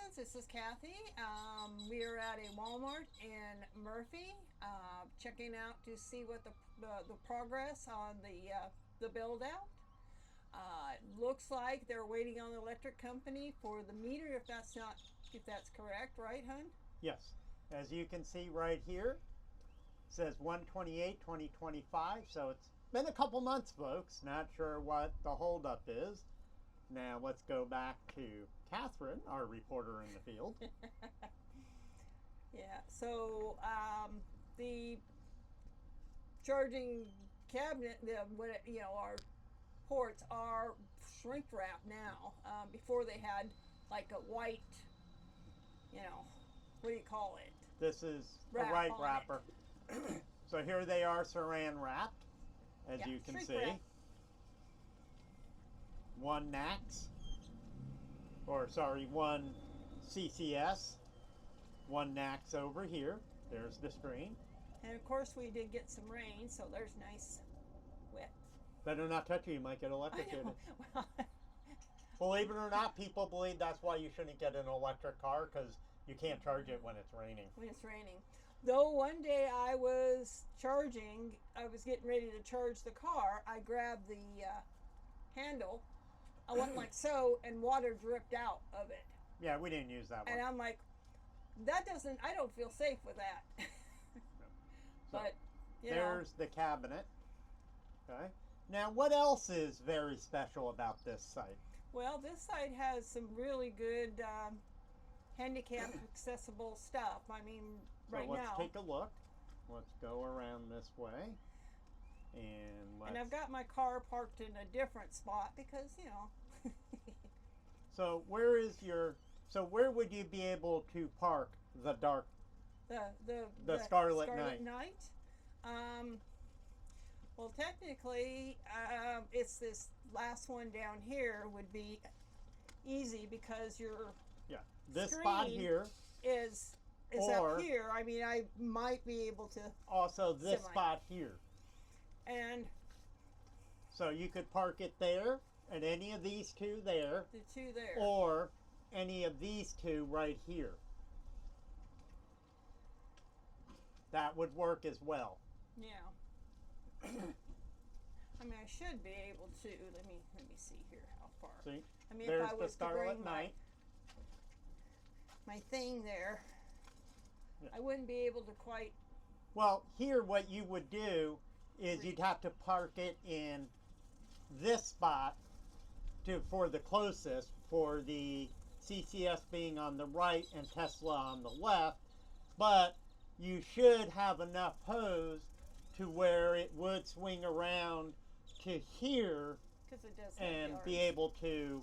Texans. This is Kathy. We are at a Walmart in Murphy, checking out to see what the progress on the build out. It looks like they're waiting on the electric company for the meter. If that's correct, right, hun? Yes. As you can see right here, it says 1/28/2025. So it's been a couple months, folks. Not sure what the holdup is. Now let's go back to Catherine, our reporter in the field. Yeah. So the charging cabinet, our ports are shrink wrap now. Before they had like a white, what do you call it? This is a Wrap right on wrapper. So here they are saran wrapped, as Yeah, you can shrink see. wrap. One NAX, one CCS, one NAX over here. There's the screen. And of course, we did get some rain, so there's nice wet. Better not touch it, you might get I electrocuted. know. Well, Believe it or not, people believe that's why you shouldn't get an electric car, because you can't charge it when it's raining. when it's raining. Though one day I was getting ready to charge the car. I grabbed the handle. I went like so, and water dripped out of it. Yeah, we didn't use that one. And I'm like, I don't feel safe with that. So, But, there's the cabinet. Okay. Now, what else is very special about this site? Well, this site has some really good handicap accessible stuff. I mean, So right let's now. take a look. Let's go around this way. And I've got my car parked in a different spot because, So where would you be able to park the the Scarlet Knight. Well, technically, it's this last one down here would be easy because your this screen spot here is or up here. I mean, I might be able to, also this spot here. and So you could park it there and any of these two there, the two there. or any of these two right here. That would work as well. Yeah. I mean, I should be able to. Let me see here how far. See, I mean, there's if I the was to Scarlet bring Knight. my thing there, Yeah. I wouldn't be able to quite. Well, here what you would do is you'd have to park it in this spot for the closest, for the CCS being on the right and Tesla on the left, but you should have enough hose to where it would swing around to here Because it does have and yards. be able to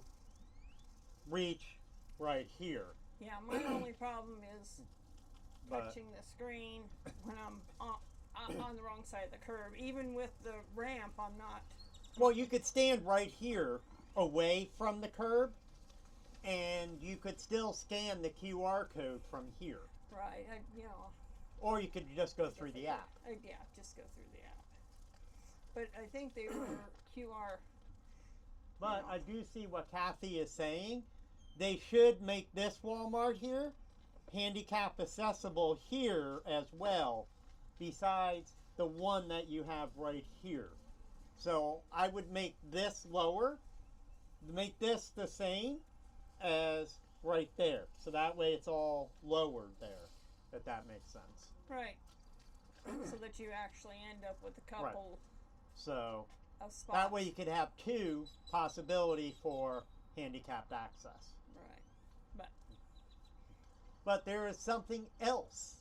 reach right here. Yeah, my only problem is But touching the screen when I'm on the wrong side of the curb. Even with the ramp, I'm not. well, you could stand right here away from the curb and you could still scan the QR code from here. Right, Or you could just go through the app. Yeah, just go through the app. But I think they were QR. But I do see what Kathy is saying. They should make this Walmart here handicap accessible here as well, besides the one that you have right here. So I would make this lower, make this the same as right there. So that way it's all lowered there, if that makes sense. Right. So that you actually end up with a couple So of spots. that way you could have two possibility for handicapped access. Right. But there is something else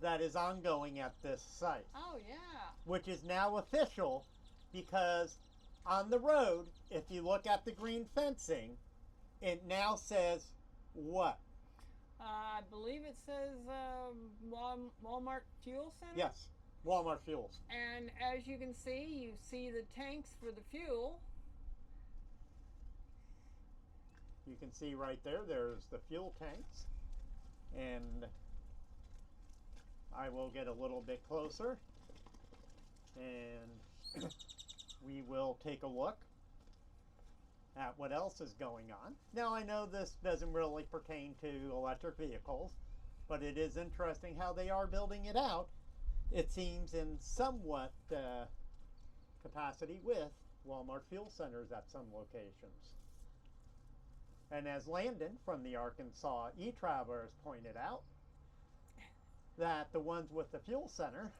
that is ongoing at this site, Oh, yeah. which is now official, because on the road, if you look at the green fencing, it now says what? I believe it says Walmart Fuel Center. Yes, Walmart Fuels. And as you see the tanks for the fuel. You can see right there, there's the fuel tanks. And I will get a little bit closer and we will take a look. at what else is going on. Now, I know this doesn't really pertain to electric vehicles, but it is interesting how they are building it out. It seems in somewhat capacity with Walmart fuel centers at some locations. And as Landon from the Arkansas e-Traveler has pointed out, that the ones with the fuel center,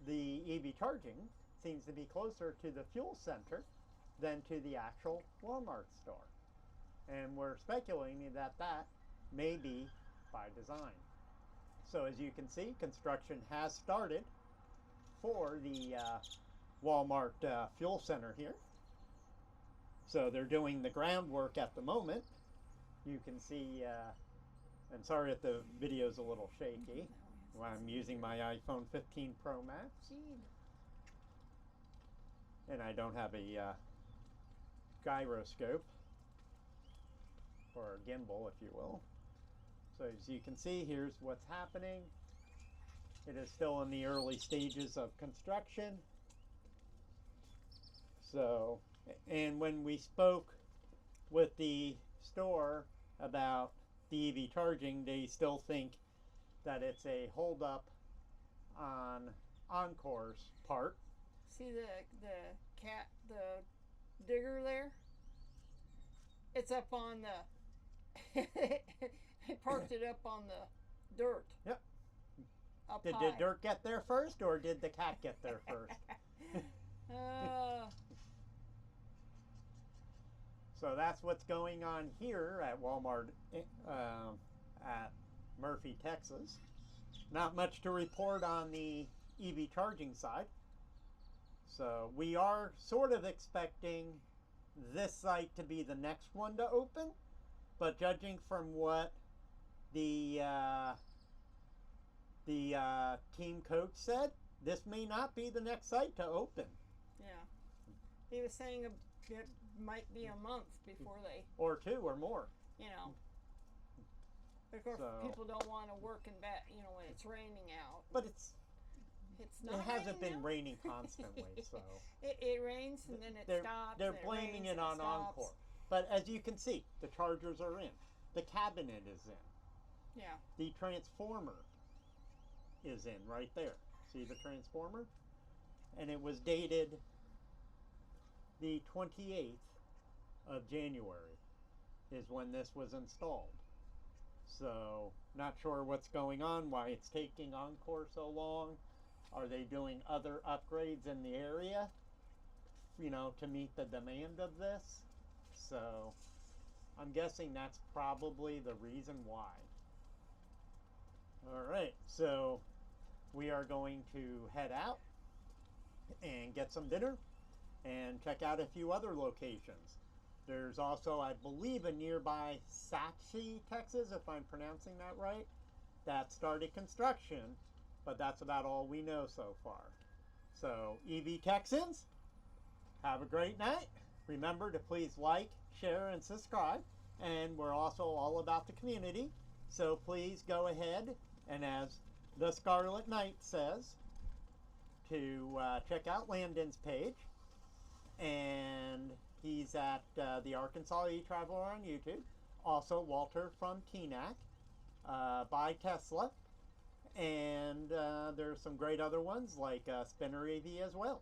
the EV charging, seems to be closer to the fuel center than to the actual Walmart store. And we're speculating that that may be by design. So as you can see, construction has started for the Walmart fuel center here. So they're doing the groundwork at the moment. You can see, and sorry if the video's a little shaky, I'm using my iPhone 15 Pro Max. And I don't have a gyroscope, or a gimbal, if you will. So as you can see, here's what's happening. It is still in the early stages of construction. So, and when we spoke with the store about the EV charging, they still think that it's a holdup on Encore's part. See the digger there? It's up on the they parked it up on the dirt. Yep. Up Did high. the dirt get there first, or did the cat get there first? So that's what's going on here at Walmart at Murphy, Texas. Not much to report on the EV charging side. So we are sort of expecting this site to be the next one to open, but judging from what the team coach said, this may not be the next site to open. Yeah. He was saying it might be a month before they... Or two or more. You know. Of course, people don't want to work in when it's raining out. But it's not. It hasn't been raining constantly, so... It rains and then it stops. They're blaming it on Encore. But as you can see, the chargers are in. The cabinet is in. Yeah. The transformer is in right there. See the transformer? And it was dated the 28th of January is when this was installed. So, not sure what's going on, why it's taking Encore so long. Are they doing other upgrades in the area, to meet the demand of this? So, I'm guessing that's probably the reason why. Alright, so we are going to head out and get some dinner and check out a few other locations. There's also, I believe, a nearby Sachi, Texas, if I'm pronouncing that right, that started construction, but that's about all we know so far. So, EV Texans, have a great night. Remember to please like, share, and subscribe. And we're also all about the community. So please go ahead and, as the Scarlet Knight says, to check out Landon's page. And he's at the Arkansas e-Traveler on YouTube. Also Walter from TNAC, by Tesla. And there's some great other ones like Spinner EV as well.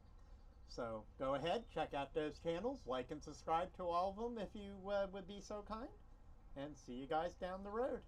So go ahead, check out those channels, like and subscribe to all of them if you would be so kind. And see you guys down the road.